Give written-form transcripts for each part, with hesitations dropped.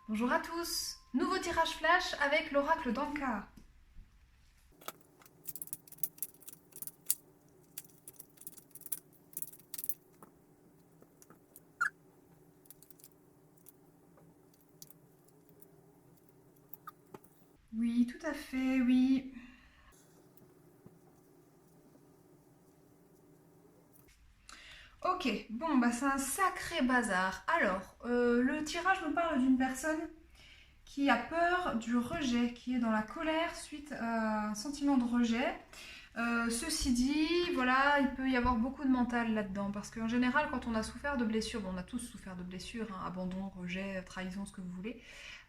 Bonjour à tous, nouveau tirage flash avec l'oracle d'Anka. Oui, tout à fait, oui. Ok, bon, bah c'est un sacré bazar. Alors, le tirage nous parle d'une personne qui a peur du rejet, qui est dans la colère suite à un sentiment de rejet. Ceci dit, voilà, il peut y avoir beaucoup de mental là-dedans, parce qu'en général, quand on a souffert de blessures, bon, on a tous souffert de blessures, hein, abandon, rejet, trahison, ce que vous voulez.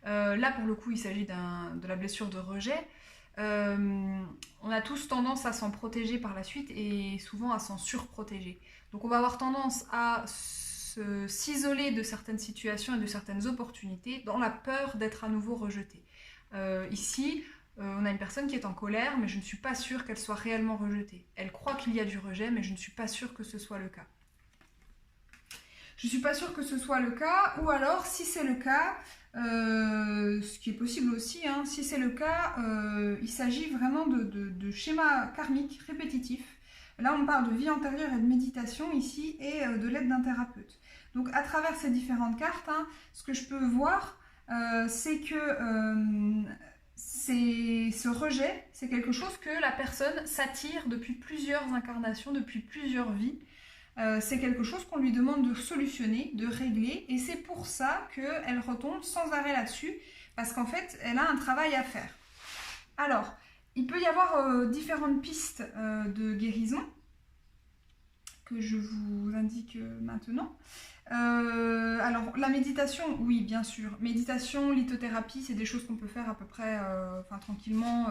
Là, pour le coup, il s'agit de la blessure de rejet. On a tous tendance à s'en protéger par la suite et souvent à s'en surprotéger. Donc on va avoir tendance à s'isoler de certaines situations et de certaines opportunités dans la peur d'être à nouveau rejeté. Ici, on a une personne qui est en colère, mais je ne suis pas sûre qu'elle soit réellement rejetée. Elle croit qu'il y a du rejet, mais je ne suis pas sûre que ce soit le cas. Je ne suis pas sûre que ce soit le cas, ou alors, si c'est le cas, ce qui est possible aussi, hein, si c'est le cas, il s'agit vraiment de schémas karmiques répétitifs. Là, on parle de vie antérieure et de méditation ici, et de l'aide d'un thérapeute. Donc, à travers ces différentes cartes, hein, ce que je peux voir, c'est que ce rejet, c'est quelque chose que la personne s'attire depuis plusieurs incarnations, depuis plusieurs vies. C'est quelque chose qu'on lui demande de solutionner, de régler, et c'est pour ça qu'elle retombe sans arrêt là-dessus, parce qu'en fait, elle a un travail à faire. Alors, il peut y avoir différentes pistes de guérison, que je vous indique maintenant. Alors, la méditation, oui, bien sûr. Méditation, lithothérapie, c'est des choses qu'on peut faire à peu près tranquillement,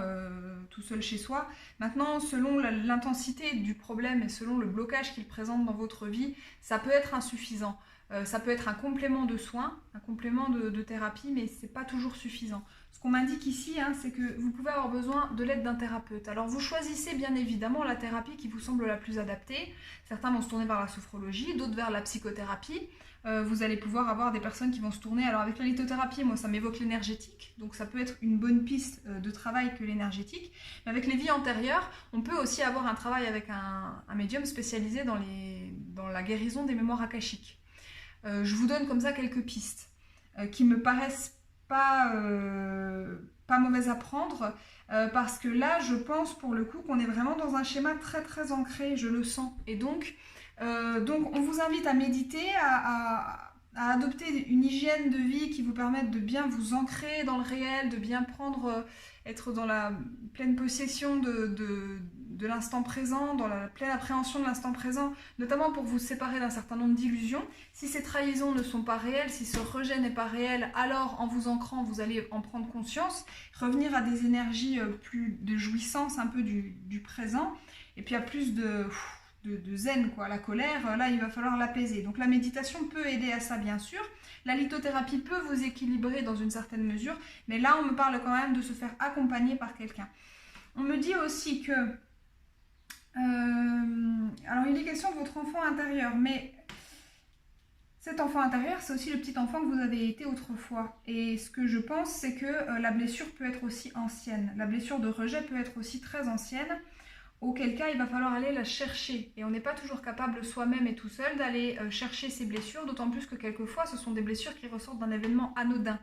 tout seul chez soi. Maintenant, selon l'intensité du problème et selon le blocage qu'il présente dans votre vie, ça peut être insuffisant. Ça peut être un complément de soins, un complément de thérapie, mais c'est pas toujours suffisant. Ce qu'on m'indique ici, hein, c'est que vous pouvez avoir besoin de l'aide d'un thérapeute. Alors vous choisissez bien évidemment la thérapie qui vous semble la plus adaptée. Certains vont se tourner vers la sophrologie, d'autres vers la psychothérapie. Vous allez pouvoir avoir des personnes qui vont se tourner. Alors avec la lithothérapie, moi ça m'évoque l'énergétique, donc ça peut être une bonne piste de travail que l'énergétique. Mais avec les vies antérieures, on peut aussi avoir un travail avec un médium spécialisé dans la guérison des mémoires akashiques. Je vous donne comme ça quelques pistes qui me paraissent pas mauvaises à prendre, parce que là je pense pour le coup qu'on est vraiment dans un schéma très très ancré, je le sens, et donc on vous invite à méditer, à adopter une hygiène de vie qui vous permette de bien vous ancrer dans le réel, de bien prendre, être dans la pleine possession de l'instant présent, dans la pleine appréhension de l'instant présent, notamment pour vous séparer d'un certain nombre d'illusions. Si ces trahisons ne sont pas réelles, si ce rejet n'est pas réel, alors en vous ancrant, vous allez en prendre conscience, revenir à des énergies plus de jouissance, un peu du présent, et puis à plus de zen, quoi. La colère, là, il va falloir l'apaiser. Donc la méditation peut aider à ça, bien sûr. La lithothérapie peut vous équilibrer dans une certaine mesure, mais là, on me parle quand même de se faire accompagner par quelqu'un. On me dit aussi que... alors, il est question de votre enfant intérieur, mais cet enfant intérieur, c'est aussi le petit enfant que vous avez été autrefois. Et ce que je pense, c'est que la blessure peut être aussi ancienne. La blessure de rejet peut être aussi très ancienne, auquel cas il va falloir aller la chercher. Et on n'est pas toujours capable soi-même et tout seul d'aller chercher ces blessures, d'autant plus que quelquefois ce sont des blessures qui ressortent d'un événement anodin.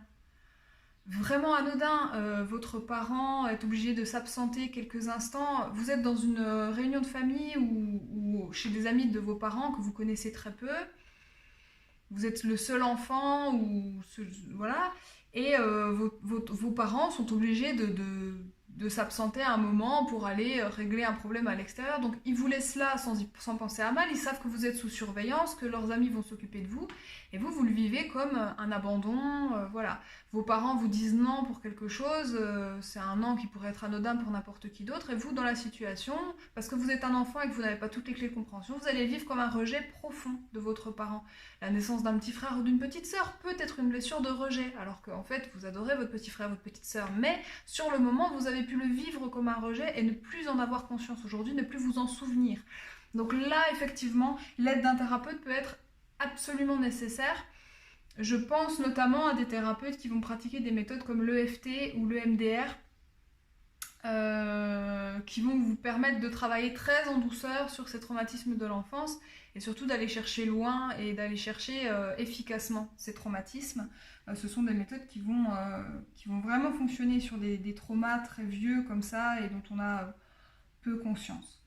Vraiment anodin, votre parent est obligé de s'absenter quelques instants, vous êtes dans une réunion de famille ou chez des amis de vos parents que vous connaissez très peu, vous êtes le seul enfant, voilà, et vos parents sont obligés de s'absenter à un moment pour aller régler un problème à l'extérieur. Donc ils vous laissent là sans penser à mal, ils savent que vous êtes sous surveillance, que leurs amis vont s'occuper de vous, et vous le vivez comme un abandon, voilà. Vos parents vous disent non pour quelque chose, c'est un non qui pourrait être anodin pour n'importe qui d'autre, et vous dans la situation, parce que vous êtes un enfant et que vous n'avez pas toutes les clés de compréhension, vous allez vivre comme un rejet profond de votre parent. La naissance d'un petit frère ou d'une petite sœur peut être une blessure de rejet, alors qu'en fait vous adorez votre petit frère, votre petite sœur, mais sur le moment vous avez pu le vivre comme un rejet et ne plus en avoir conscience aujourd'hui, ne plus vous en souvenir. Donc là effectivement l'aide d'un thérapeute peut être absolument nécessaire. Je pense notamment à des thérapeutes qui vont pratiquer des méthodes comme l'EFT ou le MDR, qui vont vous permettre de travailler très en douceur sur ces traumatismes de l'enfance et surtout d'aller chercher loin et d'aller chercher efficacement ces traumatismes. Ce sont des méthodes qui vont vraiment fonctionner sur des traumas très vieux comme ça et dont on a peu conscience.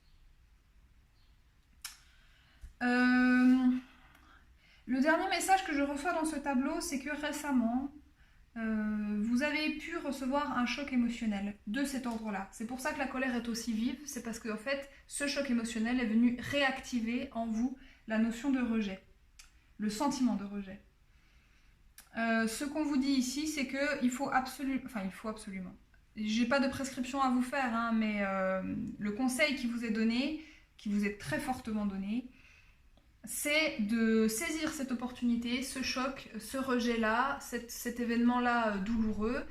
Le dernier message que je reçois dans ce tableau, c'est que récemment, vous avez pu recevoir un choc émotionnel de cet ordre-là. C'est pour ça que la colère est aussi vive, c'est parce qu'en fait, ce choc émotionnel est venu réactiver en vous la notion de rejet, le sentiment de rejet. Ce qu'on vous dit ici, c'est qu'il faut absolument. J'ai pas de prescription à vous faire, hein, mais le conseil qui vous est donné, qui vous est très fortement donné, c'est de saisir cette opportunité, ce choc, ce rejet-là, cet événement-là douloureux,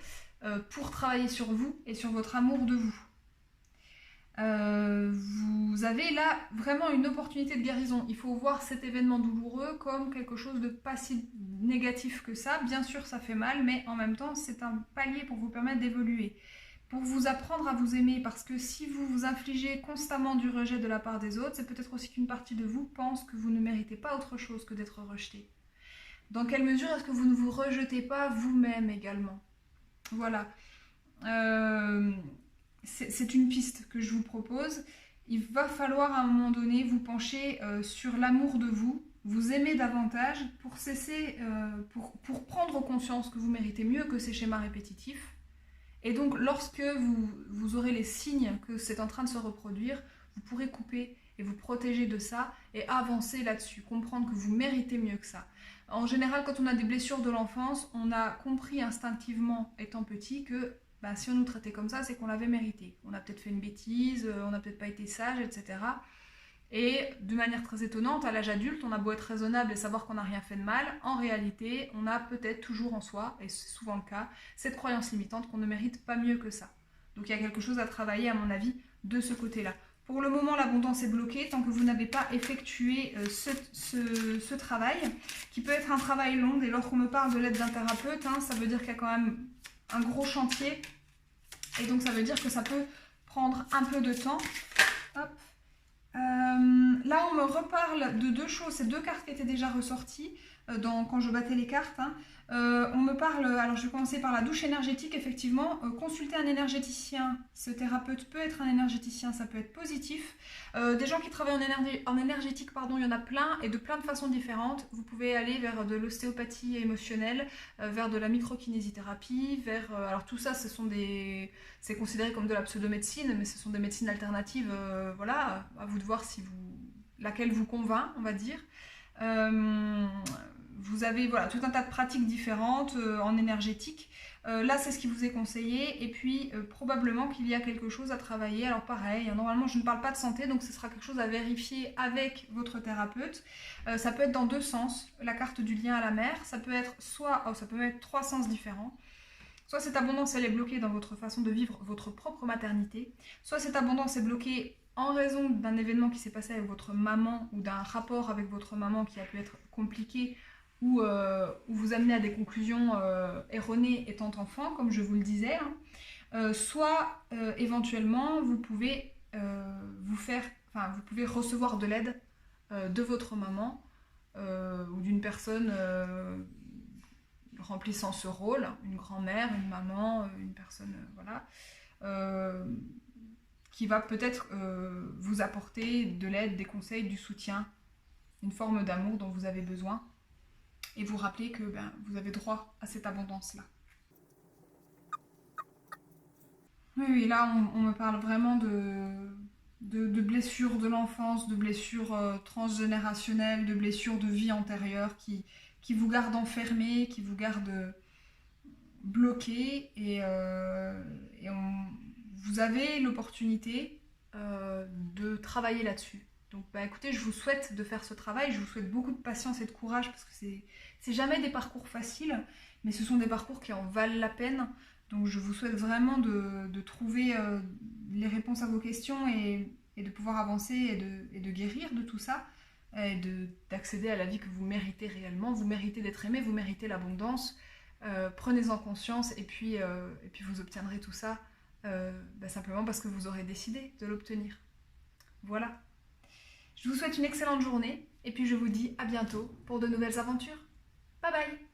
pour travailler sur vous et sur votre amour de vous. Vous avez là vraiment une opportunité de guérison. Il faut voir cet événement douloureux comme quelque chose de pas si négatif que ça. Bien sûr, ça fait mal, mais en même temps, c'est un palier pour vous permettre d'évoluer. Pour vous apprendre à vous aimer, parce que si vous vous infligez constamment du rejet de la part des autres, c'est peut-être aussi qu'une partie de vous pense que vous ne méritez pas autre chose que d'être rejeté. Dans quelle mesure est-ce que vous ne vous rejetez pas vous-même également? Voilà. C'est une piste que je vous propose. Il va falloir à un moment donné vous pencher sur l'amour de vous, vous aimer davantage pour cesser, pour prendre conscience que vous méritez mieux que ces schémas répétitifs. Et donc, lorsque vous aurez les signes que c'est en train de se reproduire, vous pourrez couper et vous protéger de ça et avancer là-dessus, comprendre que vous méritez mieux que ça. En général, quand on a des blessures de l'enfance, on a compris instinctivement, étant petit, que si on nous traitait comme ça, c'est qu'on l'avait mérité. On a peut-être fait une bêtise, on n'a peut-être pas été sage, etc. Et de manière très étonnante, à l'âge adulte, on a beau être raisonnable et savoir qu'on n'a rien fait de mal, en réalité, on a peut-être toujours en soi, et c'est souvent le cas, cette croyance limitante qu'on ne mérite pas mieux que ça. Donc il y a quelque chose à travailler, à mon avis, de ce côté-là. Pour le moment, l'abondance est bloquée tant que vous n'avez pas effectué ce travail, qui peut être un travail long. Dès lors qu'on me parle de l'aide d'un thérapeute, ça veut dire qu'il y a quand même un gros chantier, et donc ça veut dire que ça peut prendre un peu de temps. Hop. Là, on me reparle de deux choses, c'est deux cartes qui étaient déjà ressorties quand je battais les cartes. On me parle, alors je vais commencer par la douche énergétique, effectivement, consulter un énergéticien, ce thérapeute peut être un énergéticien, ça peut être positif. Des gens qui travaillent en énergétique, il y en a plein et de plein de façons différentes. Vous pouvez aller vers de l'ostéopathie émotionnelle, vers de la microkinésithérapie, alors tout ça, c'est considéré comme de la pseudomédecine, mais ce sont des médecines alternatives, voilà, à vous de voir laquelle vous convainc, on va dire. Vous avez tout un tas de pratiques différentes en énergétique. Là, c'est ce qui vous est conseillé. Et puis, probablement qu'il y a quelque chose à travailler. Alors, pareil, normalement, je ne parle pas de santé, donc ce sera quelque chose à vérifier avec votre thérapeute. Ça peut être dans deux sens. La carte du lien à la mer, ça peut être ça peut être trois sens différents. Soit cette abondance, elle est bloquée dans votre façon de vivre votre propre maternité. Soit cette abondance est bloquée en raison d'un événement qui s'est passé avec votre maman ou d'un rapport avec votre maman qui a pu être compliqué ou vous amener à des conclusions erronées étant enfant, comme je vous le disais. Soit éventuellement, vous pouvez vous pouvez recevoir de l'aide de votre maman ou d'une personne remplissant ce rôle, une grand-mère, une maman, une personne, qui va peut-être vous apporter de l'aide, des conseils, du soutien, une forme d'amour dont vous avez besoin, et vous rappeler que vous avez droit à cette abondance-là. Oui, là, on me parle vraiment de blessures de l'enfance, de blessures transgénérationnelles, de blessures de vie antérieure qui vous gardent enfermés, qui vous gardent bloqués, et vous avez l'opportunité de travailler là-dessus. Donc écoutez, je vous souhaite de faire ce travail, je vous souhaite beaucoup de patience et de courage, parce que c'est jamais des parcours faciles, mais ce sont des parcours qui en valent la peine. Donc je vous souhaite vraiment de trouver les réponses à vos questions et de pouvoir avancer et de guérir de tout ça. et d'accéder à la vie que vous méritez réellement. Vous méritez d'être aimé, vous méritez l'abondance. Prenez-en conscience et puis vous obtiendrez tout ça simplement parce que vous aurez décidé de l'obtenir. Voilà. Je vous souhaite une excellente journée et puis je vous dis à bientôt pour de nouvelles aventures. Bye bye!